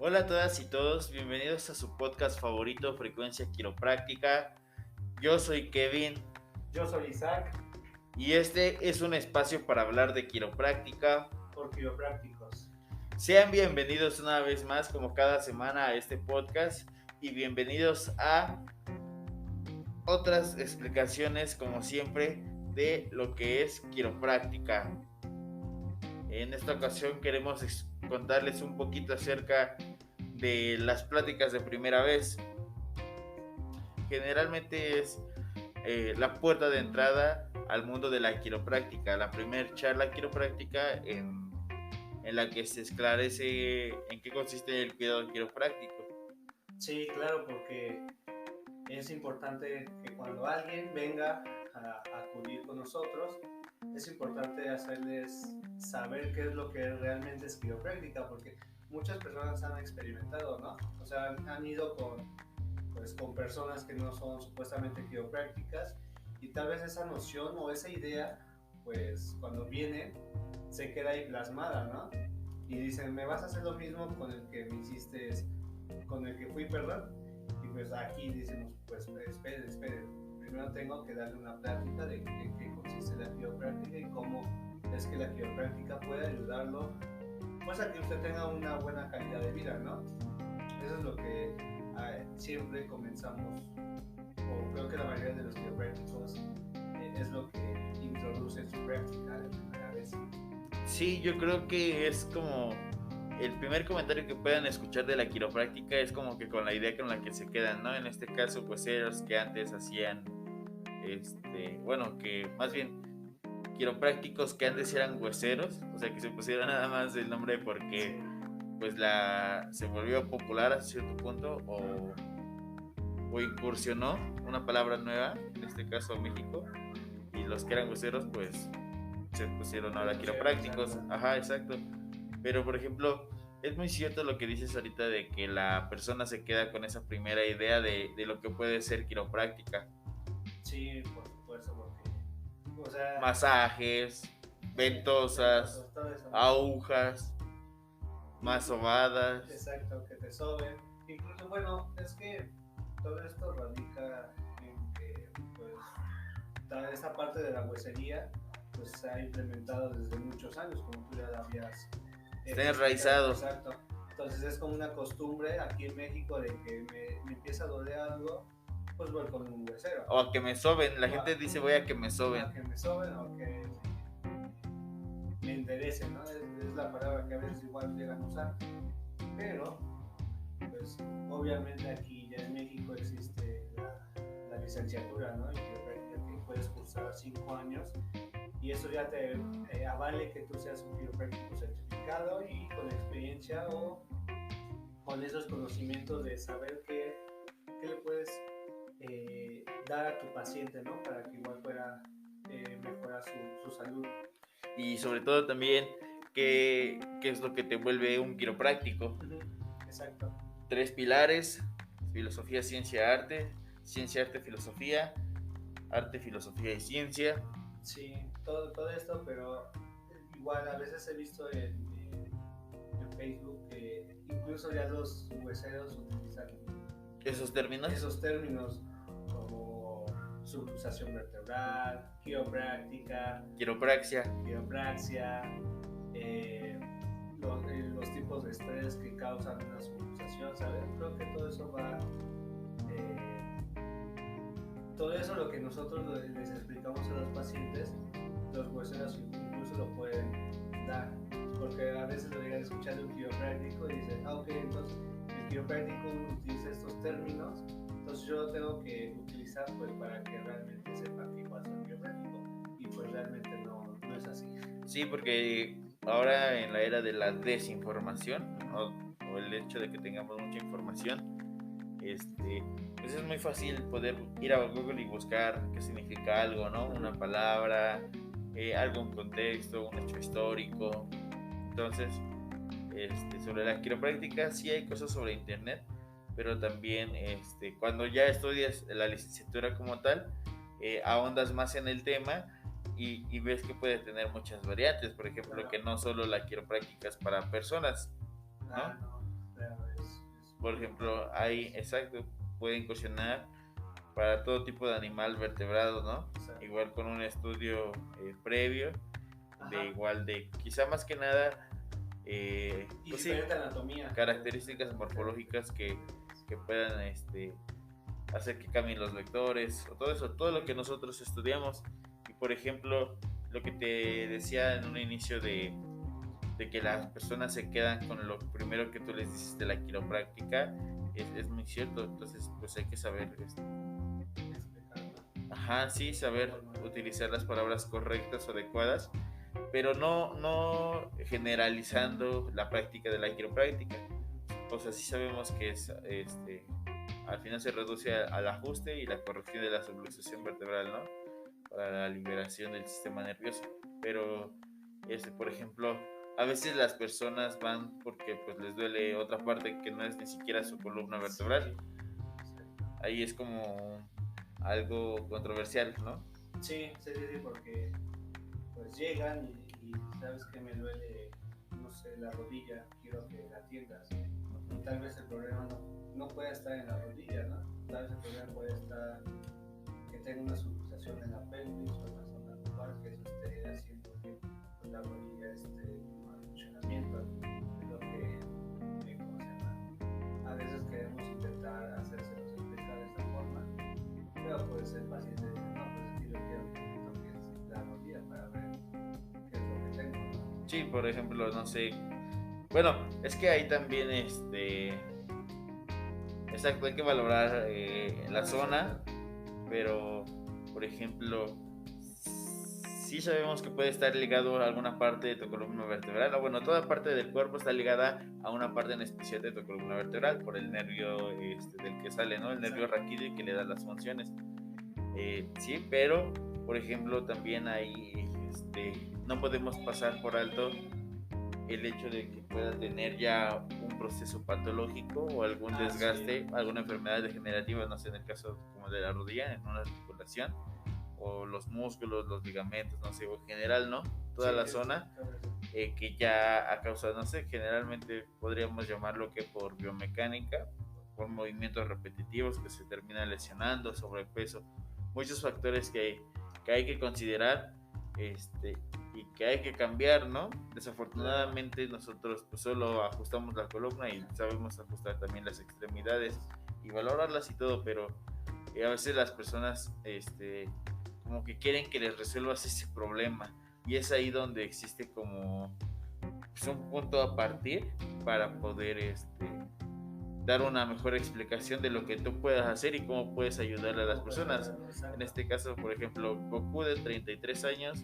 Hola a todas y todos, bienvenidos a su podcast favorito, Frecuencia Quiropráctica. Yo soy Kevin. Yo soy Isaac. Y este es un espacio para hablar de quiropráctica por quiroprácticos. Sean bienvenidos una vez más, como cada semana, a este podcast y bienvenidos a otras explicaciones, como siempre, de lo que es quiropráctica. En esta ocasión queremos contarles un poquito acerca de las pláticas de primera vez. Generalmente es la puerta de entrada al mundo de la quiropráctica, la primera charla quiropráctica en la que se esclarece en qué consiste el cuidado quiropráctico. Sí, claro, porque es importante que cuando alguien venga a acudir con nosotros, es importante hacerles saber qué es lo que realmente es quiropráctica, porque muchas personas han experimentado, ¿no? O sea, han ido con personas que no son supuestamente quiroprácticas y tal vez esa noción o esa idea, pues cuando vienen, se queda ahí plasmada, ¿no? Y dicen, me vas a hacer lo mismo con el que me hiciste, con el que fui, perdón. Y pues aquí decimos, pues esperen. Primero tengo que darle una plática de qué consiste la quiropráctica y cómo es que la quiropráctica puede ayudarlo, pues a que usted tenga una buena calidad de vida, ¿no? Eso es lo que siempre comenzamos, o creo que la mayoría de los quiroprácticos es lo que introduce en su práctica de primera vez. Sí, yo creo que es como el primer comentario que puedan escuchar de la quiropráctica es como que con la idea con la que se quedan, ¿no? En este caso, pues ellos que antes hacían, bueno, que más bien quiroprácticos que antes eran hueseros, o sea, que se pusieron nada más el nombre porque pues se volvió popular a cierto punto o incursionó una palabra nueva, en este caso México, y los que eran hueseros pues se pusieron ahora quiroprácticos. Ajá, exacto. Pero por ejemplo, es muy cierto lo que dices ahorita de que la persona se queda con esa primera idea de lo que puede ser quiropráctica. Sí, por supuesto, porque, o sea, masajes, ventosas, agujas, más sobadas. Exacto, que te soben. Incluso, bueno, es que todo esto radica en que, pues, toda esta parte de la huesería, pues, se ha implementado desde muchos años, como tú ya habías. Está enraizado. Exacto. Entonces es como una costumbre aquí en México de que me empieza a doler algo, pues voy con un huesero. O a que me soben, la gente dice voy a que me soben. A que me soben o que me enderecen, ¿no? Es la palabra que a veces igual llegan a usar. Pero, pues, obviamente aquí ya en México existe la licenciatura, ¿no? Y que puedes cursar 5 años y eso ya te avale que tú seas un quiropráctico certificado y con experiencia o con esos conocimientos de saber qué le puedes dar a tu paciente, ¿no? Para que igual pueda mejorar su salud. Y sobre todo también, ¿qué es lo que te vuelve un quiropráctico? Exacto. 3 pilares: filosofía, ciencia, arte, filosofía, arte, filosofía y ciencia. Sí, todo esto, pero igual a veces he visto en Facebook que incluso ya los hueseros utilizan esos términos como subluxación vertebral, quiropraxia, los tipos de estrés que causan una subluxación, ¿sabes? Creo que todo eso va, todo eso lo que nosotros les explicamos a los pacientes, los hueseros incluso lo pueden dar, porque a veces lo llegan a escuchar de un quiropráctico y dicen, ok, entonces el quiropráctico utiliza estos términos, entonces yo lo tengo que utilizar pues para que realmente sepan que igual soy quiropráctico, y pues realmente no es así. Sí, porque ahora en la era de la desinformación o el hecho de que tengamos mucha información, pues es muy fácil poder ir a Google y buscar qué significa algo, ¿no? Una palabra, algún contexto, un hecho histórico. Entonces, sobre la quiropráctica sí hay cosas sobre internet, pero también cuando ya estudias la licenciatura como tal, ahondas más en el tema y ves que puede tener muchas variantes. Por ejemplo, que no solo la quiropráctica es para personas, ¿no? No, por ejemplo, exacto, puede incursionar para todo tipo de animal vertebrado, ¿no? Exacto. Igual con un estudio previo, Ajá. igual de quizá más que nada, Y pues sí, diferente anatomía. características morfológicas que puedan hacer que cambien los vectores, o todo eso, todo lo que nosotros estudiamos. Y por ejemplo, lo que te decía en un inicio de que las personas se quedan con lo primero que tú les dices de la quiropráctica, es muy cierto. Entonces, pues hay que saber, ajá, sí, saber utilizar las palabras correctas o adecuadas, pero no generalizando la práctica de la quiropráctica. O sea, sí sabemos que al final se reduce al ajuste y la corrección de la subluxación vertebral, ¿no? Para la liberación del sistema nervioso. Pero, por ejemplo, a veces las personas van porque pues les duele otra parte que no es ni siquiera su columna vertebral. Ahí es como algo controversial, ¿no? Sí, porque pues llegan y sabes que me duele, no sé, la rodilla, quiero que la atiendas. Y tal vez el problema no puede estar en la rodilla, ¿no? Tal vez el problema puede estar que tenga una subluxación en la pelvis o en la zona lumbar, que eso esté haciendo que pues, la rodilla mal funcionamiento. Es lo que, ¿cómo se llama? A veces queremos intentar hacérselos explicar de esta forma, pero pues el paciente dice, no, pues aquí yo quiero que me toques la rodilla para ver qué es lo que tengo, ¿no? Sí, por ejemplo, no sé. Bueno, es que ahí también, exacto, hay que valorar la zona, pero, por ejemplo, sí sabemos que puede estar ligado a alguna parte de tu columna vertebral, o bueno, toda parte del cuerpo está ligada a una parte en especial de tu columna vertebral por el nervio del que sale, ¿no? El nervio raquídeo que le da las funciones. Sí, pero, por ejemplo, también ahí no podemos pasar por alto el hecho de que pueda tener ya un proceso patológico o algún desgaste, alguna enfermedad degenerativa, no sé, en el caso como de la rodilla, en una articulación, o los músculos, los ligamentos, no sé, o en general, ¿no? Toda la zona que ya ha causado, no sé, generalmente podríamos llamarlo que por biomecánica, por movimientos repetitivos que se terminan lesionando, sobrepeso, muchos factores que hay que considerar y que hay que cambiar, ¿no? Desafortunadamente nosotros pues solo ajustamos la columna y sabemos ajustar también las extremidades y valorarlas y todo, pero a veces las personas como que quieren que les resuelvas ese problema, y es ahí donde existe como pues, un punto a partir para poder dar una mejor explicación de lo que tú puedas hacer y cómo puedes ayudarle a las personas. En este caso, por ejemplo, Goku de 33 años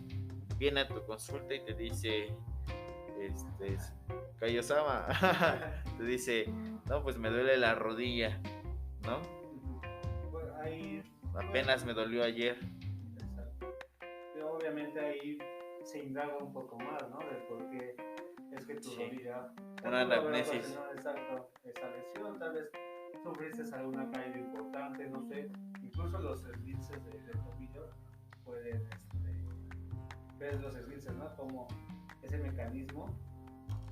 viene a tu consulta y te dice, Kaiosama, te dice, no, pues me duele la rodilla, ¿no? Pues ahí, apenas me dolió ayer. Exacto. Pero obviamente ahí se indaga un poco más, ¿no? De por qué es que tu rodilla una anamnesis. Exacto, esa lesión, tal vez sufriste alguna caída importante, no sé, incluso los esguinces del tobillo pueden, ves los esguinces, ¿no? Como ese mecanismo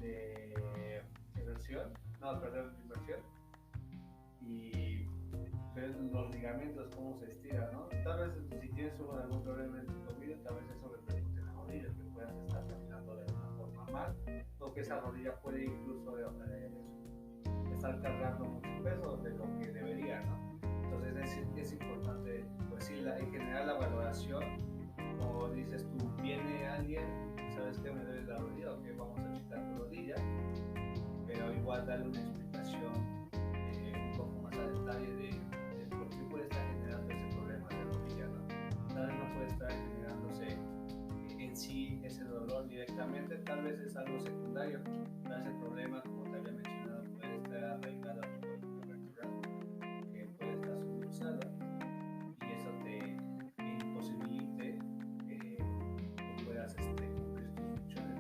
de inversión, y ves los ligamentos cómo se estiran, ¿no? Tal vez si tienes algún problema en tu tobillo, tal vez eso repercute en la rodilla, que puedas estar caminando de una forma mal, o que esa rodilla puede incluso estar cargando mucho peso de lo que debería, ¿no? Entonces es importante, pues sí, en general la valoración, como dices tú, viene alguien, ¿sabes qué? Me duele la rodilla, ok, vamos a checar tu rodilla, pero igual darle una explicación un poco más a detalle de por qué puede estar generando ese problema de rodilla, ¿no? Tal vez no puede estar generándose en sí ese dolor directamente, tal vez es algo secundario, tal vez el problema, como te había mencionado, puede estar arraigado a tu columna vertebral, que puede estar subluxada, y eso te imposibilite que tú puedas cumplir tus funciones,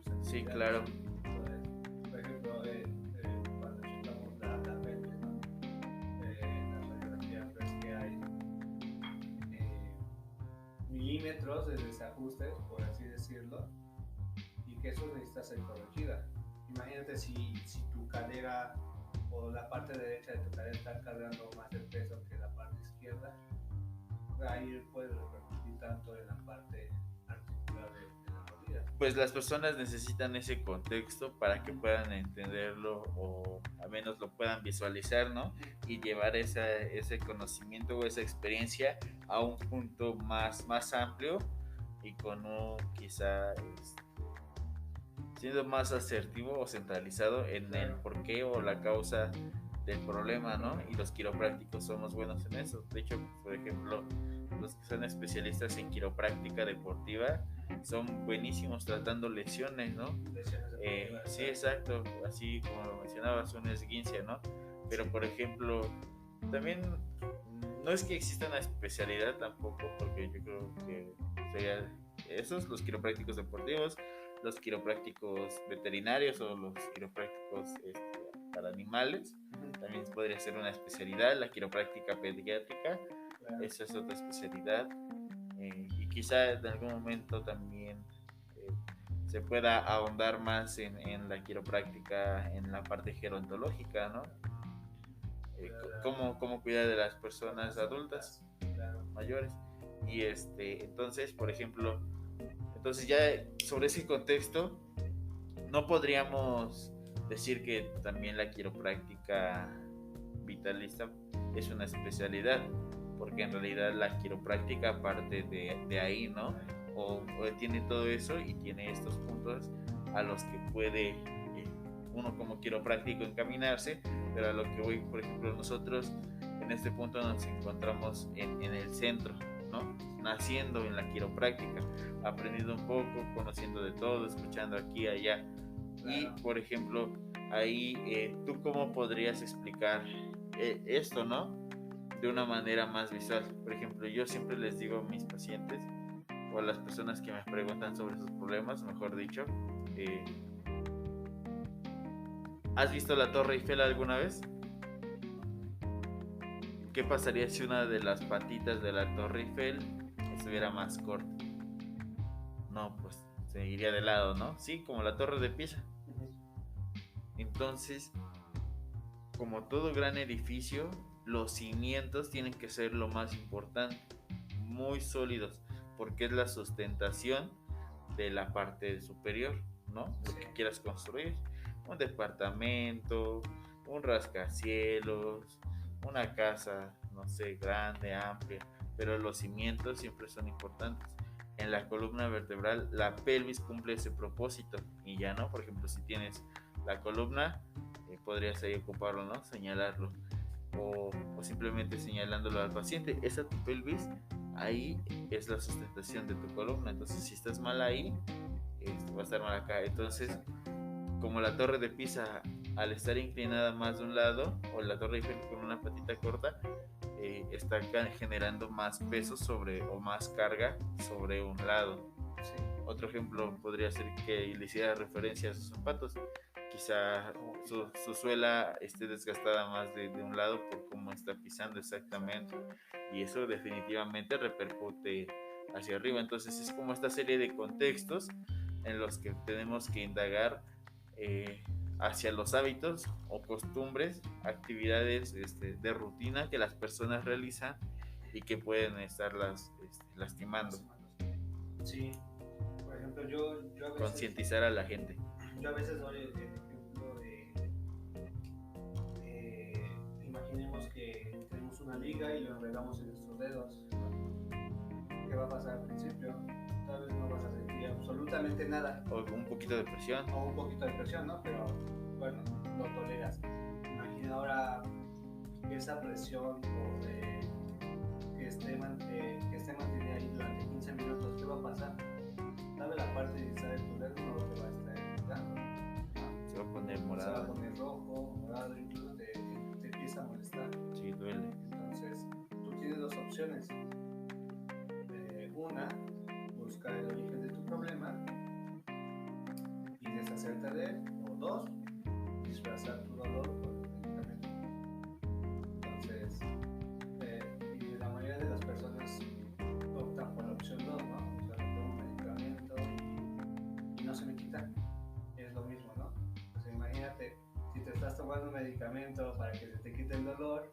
¿no? Sí, claro. Por ejemplo, cuando checamos la pelvis, ¿no? En la radiografía ves que hay milímetros de desajuste, por así decirlo, y que eso necesita ser corregida. Imagínate si tu cadera o la parte derecha de tu cadera está cargando más el peso que la parte izquierda, ahí puede repercutir tanto en la parte articular de la rodilla. Pues las personas necesitan ese contexto para que puedan entenderlo o al menos lo puedan visualizar, ¿no? Y llevar ese conocimiento o esa experiencia a un punto más amplio y con un quizá siendo más asertivo o centralizado en el porqué o la causa del problema, ¿no? Y los quiroprácticos somos buenos en eso. De hecho, por ejemplo, los que son especialistas en quiropráctica deportiva son buenísimos tratando lesiones, ¿no? Sí, exacto, así como lo mencionabas, un esguince, ¿no? Pero por ejemplo, también no es que exista una especialidad tampoco, porque yo creo que sería esos, los quiroprácticos deportivos, los quiroprácticos veterinarios o los quiroprácticos para animales, también podría ser una especialidad, la quiropráctica pediátrica, esa es otra especialidad, y quizá en algún momento también se pueda ahondar más en la quiropráctica, en la parte gerontológica, ¿no? Cómo cuidar de las personas adultas, mayores. Y entonces, por ejemplo, entonces ya sobre ese contexto, no podríamos decir que también la quiropráctica vitalista es una especialidad, porque en realidad la quiropráctica parte de ahí, ¿no? O tiene todo eso y tiene estos puntos a los que puede uno como quiropráctico encaminarse, pero a lo que hoy, por ejemplo, nosotros en este punto nos encontramos en el centro, ¿no? Naciendo en la quiropráctica, aprendiendo un poco, conociendo de todo, escuchando aquí y allá. Y, por ejemplo, ahí, ¿tú cómo podrías explicar esto, ¿no? De una manera más visual. Por ejemplo, yo siempre les digo a mis pacientes o a las personas que me preguntan sobre sus problemas, mejor dicho, ¿has visto la Torre Eiffel alguna vez? ¿Qué pasaría si una de las patitas de la Torre Eiffel estuviera más corta? No, pues se iría de lado, ¿no? Sí, como la Torre de Pisa. Entonces, como todo gran edificio, los cimientos tienen que ser lo más importante, muy sólidos, porque es la sustentación de la parte superior, ¿no? Lo que quieras construir, un departamento, un rascacielos, una casa, no sé, grande, amplia, pero los cimientos siempre son importantes. En la columna vertebral, la pelvis cumple ese propósito y ya no, por ejemplo, si tienes la columna, podrías ahí ocuparlo, ¿no? Señalarlo. O simplemente señalándolo al paciente, esa tu pelvis, ahí es la sustentación de tu columna. Entonces, si estás mal ahí, va a estar mal acá. Entonces, como la Torre de Pisa, al estar inclinada más de un lado, o la Torre Eiffel con una patita corta, está generando más peso o más carga sobre un lado. Otro ejemplo podría ser que le hiciera referencia a sus zapatos. Quizá su suela esté desgastada más de un lado por cómo está pisando exactamente, y eso definitivamente repercute hacia arriba. Entonces es como esta serie de contextos en los que tenemos que indagar hacia los hábitos o costumbres, actividades de rutina que las personas realizan y que pueden estarlas lastimando. Sí, por ejemplo, yo a veces concientizar a la gente. Yo a veces doy el ejemplo imaginemos que tenemos una liga y lo enredamos en nuestros dedos. ¿Qué va a pasar al principio? Tal vez no vas a sentir absolutamente nada. O un poquito de presión. O un poquito de presión, ¿no? Pero bueno, lo toleras. Imagina ahora que esa presión que esté mantenida ahí durante 15 minutos, ¿qué va a pasar? Tal vez la parte de tu dedo no te va a estar ayudando. Se va a poner morado. Se va a poner rojo, morado, incluso te empieza a molestar. Sí, duele. Entonces, tú tienes dos opciones. Una, buscar el origen de tu problema y deshacerte de él. O dos, disfrazar tu dolor con el medicamento. Entonces, y la mayoría de las personas optan por la opción 2, ¿no? O sea, tomo un medicamento y no se me quita. Es lo mismo, ¿no? Entonces, imagínate, si te estás tomando un medicamento para que se te quite el dolor,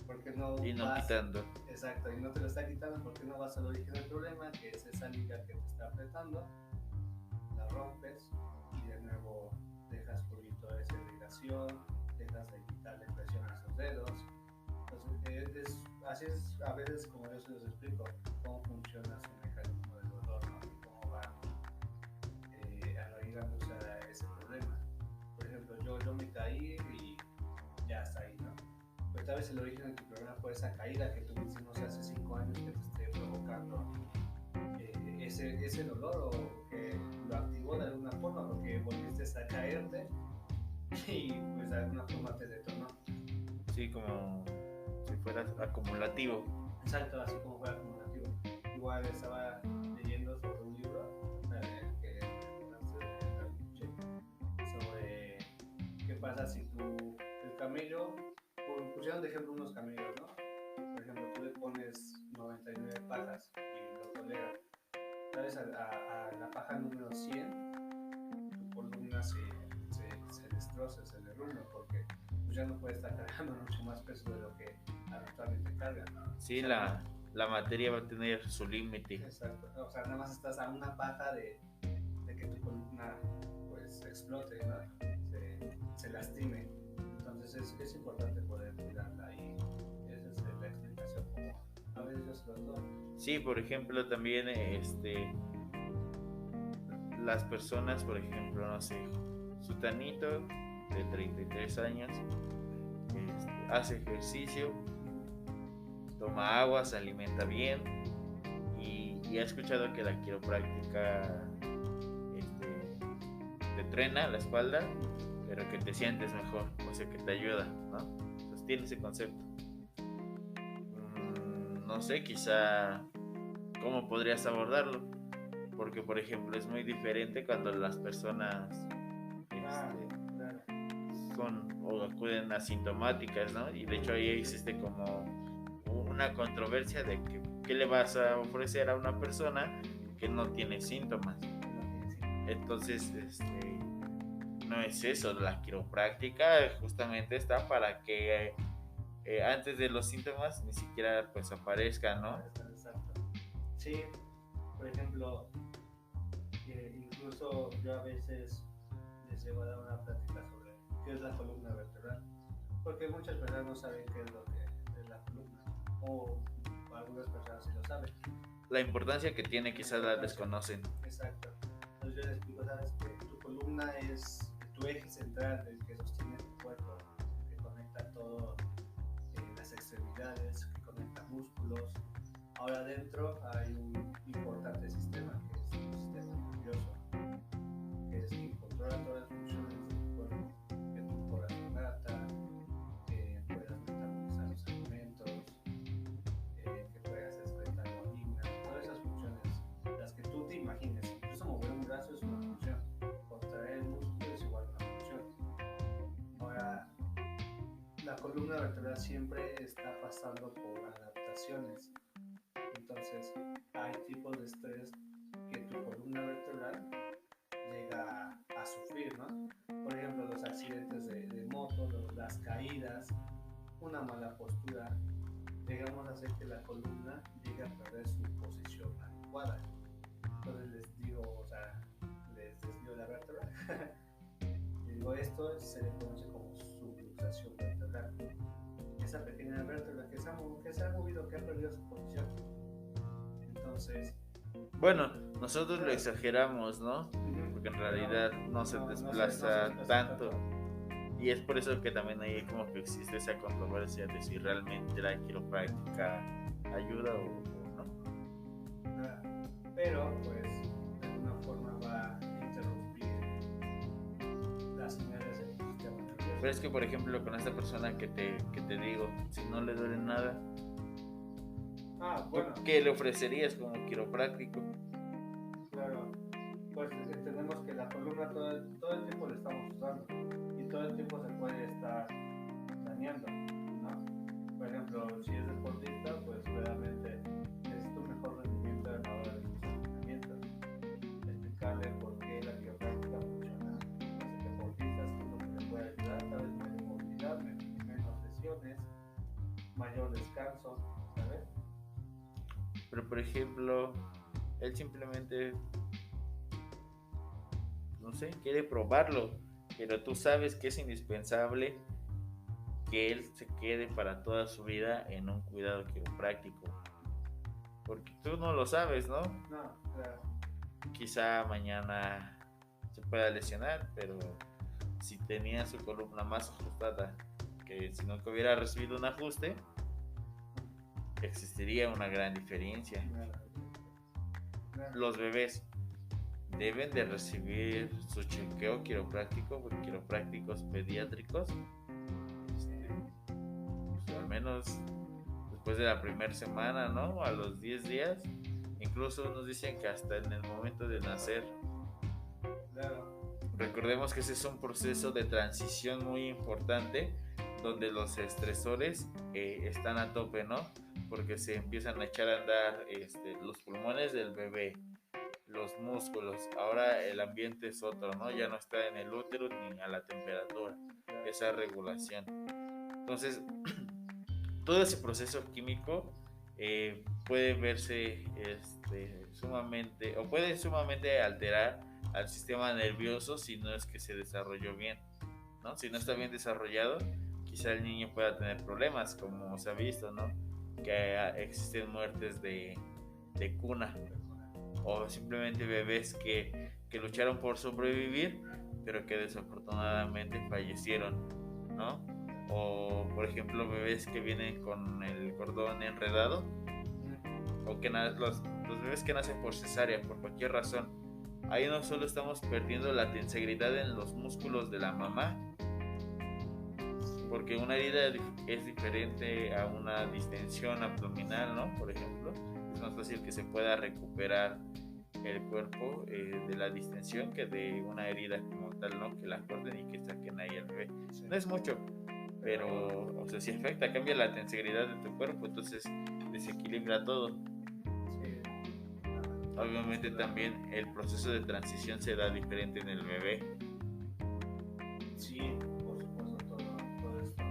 ¿por qué no Y no vas? quitando. Exacto, y no te lo está quitando, ¿por qué no vas al origen del problema, que es esa liga que te está apretando, la rompes y de nuevo dejas fluir toda esa irrigación, dejas de quitarle presión a esos dedos? Entonces, así es a veces como yo se los explico, cómo funciona su mecanismo de dolor, ¿no? Y cómo va arraigándose a ese problema. Por ejemplo, yo me caí y ya está ahí, ¿no? Pero tal vez el origen de tu problema fue esa caída que tuviste, no sé, hace 5 años que te esté provocando ese dolor, o que lo activó de alguna forma porque volviste a caerte y pues de alguna forma te detonó. Sí, como si fuera acumulativo. Exacto, así como fue acumulativo. Igual estaba leyendo sobre un libro que sobre qué pasa si el camello, pusieron de ejemplo unos camellos, ¿no? Por ejemplo, tú le pones 99 pajas y lo tolera. ¿Sabes? A la paja número 100, tu columna se destroza, se derrumba, porque pues ya no puede estar cargando mucho más peso de lo que habitualmente carga. Sí, O sea, la materia va a tener su límite. exacto. O sea, nada más estás a una paja de que tu columna pues explote, ¿no? Se lastime. Entonces es importante poder cuidarla, y esa es la explicación como a veces yo se lo doy. Sí, por ejemplo, también las personas, por ejemplo, no sé, Sutanito de 33 años, hace ejercicio, toma agua, se alimenta bien y ha escuchado que la quiropráctica te truena la espalda, pero que te sientes mejor, o sea que te ayuda, ¿no? Entonces tiene ese concepto. No sé, quizá cómo podrías abordarlo, porque por ejemplo es muy diferente cuando las personas Claro. son o acuden asintomáticas, ¿no? Y de hecho ahí existe como una controversia de que qué le vas a ofrecer a una persona que no tiene síntomas. Entonces, no es eso, la quiropráctica justamente está para que antes de los síntomas ni siquiera pues aparezcan, ¿no? Exacto. Sí, por ejemplo, incluso yo a veces les llevo a dar una plática sobre qué es la columna vertebral, porque muchas personas no saben qué es lo que es la columna, o algunas personas sí lo saben. La importancia que tiene quizás la desconocen. Exacto. Entonces yo les explico, sabes que tu columna es tu eje central, el que sostiene tu cuerpo, que conecta todo, las extremidades, que conecta músculos. Ahora adentro hay un importante sistema, que es un sistema nervioso, que es quien controla todas las funciones de tu cuerpo, que tu corazón lata, que puedas metabolizar los alimentos, que puedas excretar la orina, todas esas funciones, las que tú te imagines. Incluso mover un brazo es una función, contraer el músculo es igual una función. Ahora, la columna vertebral siempre está pasando por adaptaciones. Entonces, hay tipos de estrés que tu columna vertebral llega a sufrir, ¿no? Por ejemplo, los accidentes de moto, las caídas, una mala postura, llegamos a hacer que la columna llegue a perder su posición adecuada. Entonces les digo, o sea, les desvío la vértebra. Les digo, esto se le conoce como subluxación vertebral. Esa pequeña vértebra que se ha movido, que ha perdido su posición. Entonces, bueno, nosotros lo exageramos, ¿no? Porque en realidad no se desplaza tanto. Y es por eso que también ahí como que existe esa controversia de si realmente la quiropráctica ayuda o no. Pero pues de alguna forma va a interrumpir las señales del sistema nervioso. Pero es que por ejemplo con esta persona que te digo, si no le duele nada, bueno, ¿qué le ofrecerías como quiropráctico? Claro, pues entendemos que la columna todo el tiempo la estamos usando y todo el tiempo se puede estar dañando, ¿no? Por ejemplo, si es deportista, pues realmente necesita un mejor rendimiento a la hora de sus entrenamientos. Explicarle por qué la quiropráctica funciona en los deportistas, qué es lo que le puede ayudar, mayor descanso, ¿sabes? Pero por ejemplo, él simplemente, no sé, quiere probarlo, pero tú sabes que es indispensable que él se quede para toda su vida en un cuidado quiropráctico. Porque tú no lo sabes, ¿no? No, claro. Quizá mañana se pueda lesionar, pero si tenía su columna más ajustada, que si nunca hubiera recibido un ajuste, existiría una gran diferencia. Los bebés deben de recibir su chequeo quiropráctico por quiroprácticos pediátricos, pues, al menos después de la primera semana, ¿no? A los 10 días. Incluso nos dicen que hasta en el momento de nacer. Claro. Recordemos que ese es un proceso de transición muy importante donde los estresores están a tope, ¿no? Porque se empiezan a echar a andar los pulmones del bebé, los músculos. Ahora el ambiente es otro, ¿no? Ya no está en el útero ni a la temperatura, esa regulación. Entonces, todo ese proceso químico puede verse sumamente, o puede sumamente alterar al sistema nervioso si no es que se desarrolló bien, ¿no? Si no está bien desarrollado, quizá el niño pueda tener problemas, como se ha visto, ¿no? Que existen muertes de cuna, o simplemente bebés que lucharon por sobrevivir, pero que desafortunadamente fallecieron, ¿no? O por ejemplo bebés que vienen con el cordón enredado, o que los bebés que nacen por cesárea, por cualquier razón. Ahí no solo estamos perdiendo la tensegridad en los músculos de la mamá, porque una herida es diferente a una distensión abdominal, ¿no? Por ejemplo, es más fácil que se pueda recuperar el cuerpo de la distensión que de una herida como tal, ¿no? Que la corten y que saquen ahí el bebé. No es mucho, pero, o sea, si afecta, cambia la tensegridad de tu cuerpo, entonces desequilibra todo. Obviamente también el proceso de transición se da diferente en el bebé. Sí, por supuesto, todo esto,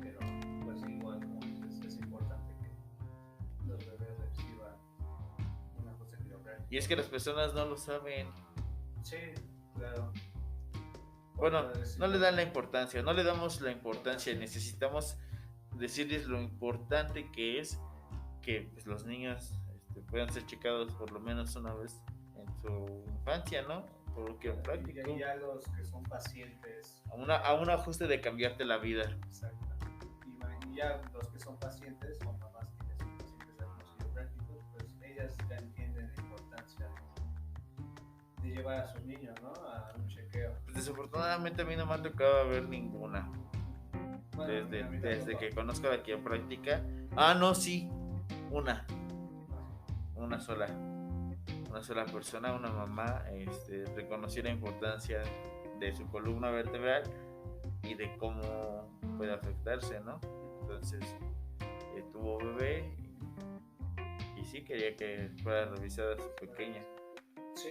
pero pues igual como dices, es importante que los bebés reciban una ajuste quiropráctico. Y es que las personas no lo saben. Sí, claro. Bueno, no le dan la importancia, no le damos la importancia, necesitamos decirles lo importante que es que pues, los niños puedan ser checados por lo menos una vez en su infancia, ¿no? Por lo quiropráctico. Y ya los que son pacientes. A un ajuste de cambiarte la vida. Exacto. Y ya los que son pacientes, o mamás que ya son pacientes de los quiroprácticos, pues ellas ya entienden la importancia de llevar a sus niños, ¿no? A un chequeo. Pues desafortunadamente a mí no me ha tocado ver ninguna. Bueno, desde que conozco la quiropráctica. No, sí, una sola persona, una mamá, reconoció la importancia de su columna vertebral y de cómo puede afectarse, ¿no? Entonces tuvo bebé y sí quería que fuera revisada su pequeña. Sí,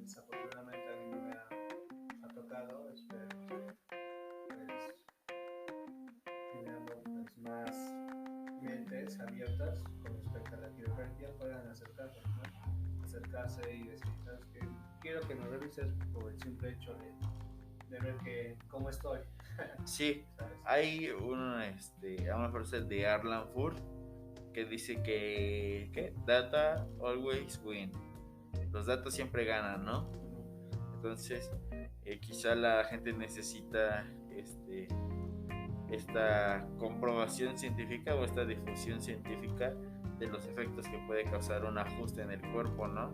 desafortunadamente a mí no me ha tocado, espero teniendo pues, más mentes abiertas con respecto a la quiropráctica puedan acercarse, ¿no? Acercarse y decir, ¿sabes qué? Quiero que me revises por el simple hecho de ver cómo estoy. Sí, ¿sabes? hay una frase de Arlan Fur que dice que data always win, los datos siempre ganan, ¿no? Entonces quizá la gente necesita esta comprobación científica o esta difusión científica de los efectos que puede causar un ajuste en el cuerpo, ¿no?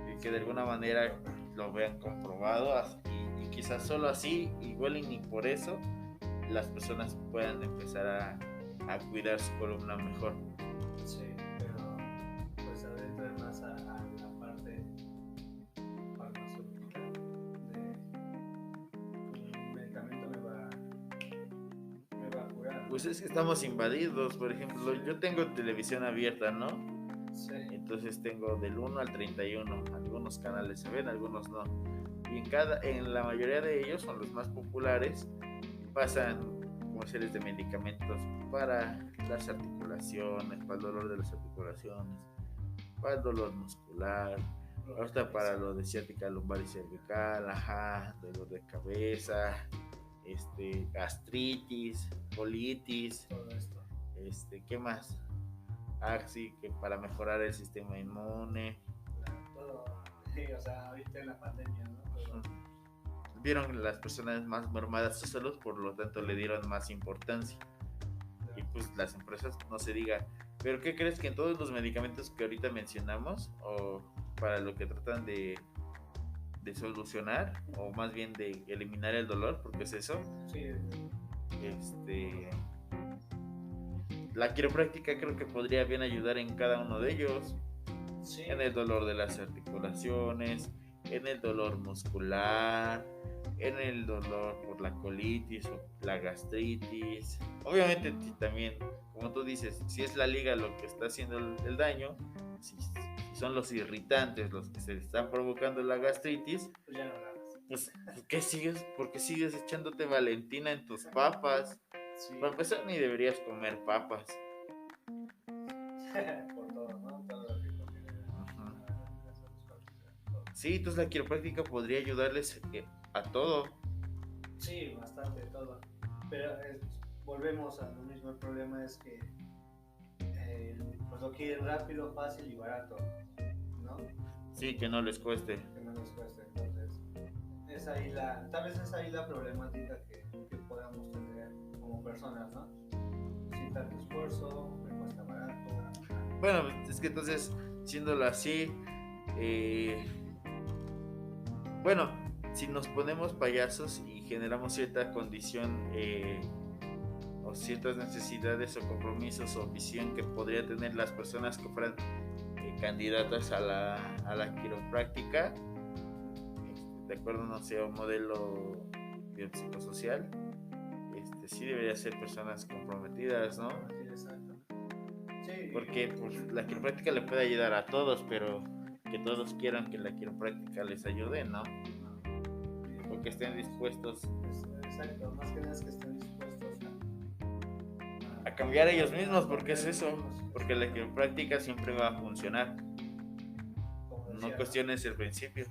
Y que de alguna manera lo vean comprobado y quizás solo así, igual y ni por eso, las personas puedan empezar a cuidar su columna mejor. Sí, pero pues adentro más a la parte farmacéutica de un medicamento me va a curar. Pues es que estamos invadidos, por ejemplo, yo tengo televisión abierta, ¿no? Sí. Entonces tengo del 1 al 31, algunos canales se ven, algunos no. Y en la mayoría de ellos, son los más populares, pasan comerciales de medicamentos para las articulaciones, para el dolor de las articulaciones, para el dolor muscular, ahorita para lo de ciática lumbar y cervical, dolor de cabeza, gastritis, colitis, todo esto. ¿Qué más? Sí, que para mejorar el sistema inmune. Todo, sí, o sea, ahorita en la pandemia, ¿no? Todo. Vieron las personas más mermadas su salud, por lo tanto le dieron más importancia. Y pues las empresas, no se diga. Pero ¿qué crees que en todos los medicamentos que ahorita mencionamos, o para lo que tratan de solucionar, o más bien de eliminar el dolor, porque es eso, Sí, la quiropráctica creo que podría bien ayudar en cada uno de ellos, sí. en el dolor de las articulaciones, en el dolor muscular, en el dolor por la colitis o la gastritis. Obviamente también, como tú dices, si es la liga lo que está haciendo el daño, si son los irritantes los que se están provocando la gastritis, Pues ya no la hagas. pues ¿qué sigues? ¿Por qué sigues echándote Valentina en tus papas? Sí. Para empezar, ni deberías comer papas. Por todo, ¿no? Todo lo que conviene Sí, entonces la quiropráctica podría ayudarles a todo. Sí, bastante todo. Pero volvemos a lo mismo. El problema es que pues lo quieren rápido, fácil y barato, ¿no? Sí, que no les cueste. Que no les cueste. Entonces, tal vez es ahí la problemática que podamos tener como personas, ¿no? Sin tanto esfuerzo, me cuesta barato. Bueno, es que entonces, siéndolo así, bueno, si nos ponemos payasos y generamos cierta condición o ciertas necesidades o compromisos o visión que podrían tener las personas que fueran candidatas a la quiropráctica, de acuerdo, no sé, a un modelo biopsicosocial, sí debería ser personas comprometidas, ¿no? Sí. Porque pues, la quiropráctica le puede ayudar a todos, pero que todos quieran que la quiropráctica les ayude, ¿no? O que estén dispuestos. Exacto, más que nada es que estén dispuestos a cambiar ellos mismos, porque es eso, porque la quiropráctica siempre va a funcionar. Decía, no cuestiones el principio.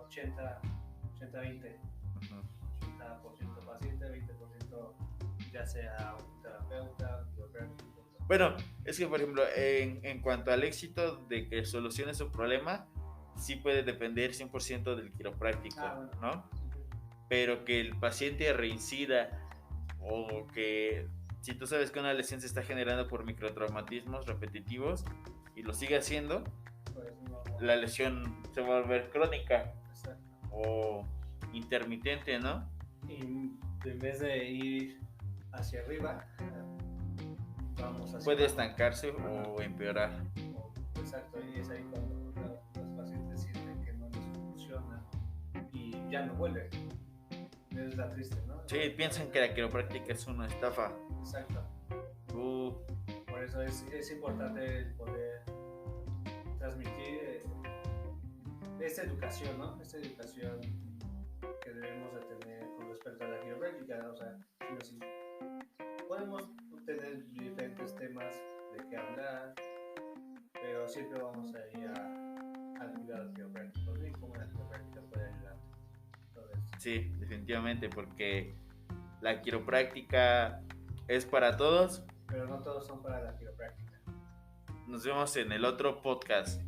80-20. 80% paciente, 20% ya sea un terapeuta, quiropráctico. Bueno, es que por ejemplo, en cuanto al éxito de que solucione su problema, sí puede depender 100% del quiropráctico, bueno, ¿no? Pero que el paciente reincida, o que si tú sabes que una lesión se está generando por microtraumatismos repetitivos y lo sigue haciendo, pues no, la lesión se va a volver crónica. Exacto. O intermitente, ¿no? Y en vez de ir hacia arriba, vamos hacia puede estancarse o empeorar. Exacto, y es ahí cuando los pacientes sienten que no les funciona y ya no vuelven. Es la triste, ¿no? Sí, piensan que la quiropráctica es una estafa. Exacto. Por eso es importante el poder transmitir esta educación, ¿no? Esta educación que debemos de tener con respecto a la quiropráctica, o sea, si podemos tener diferentes temas de qué hablar, pero siempre vamos a ir al cuidado quiropráctico, ¿sí? Cómo la quiropráctica puede ayudar. Sí, definitivamente, porque la quiropráctica es para todos, pero no todos son para la quiropráctica. Nos vemos en el otro podcast.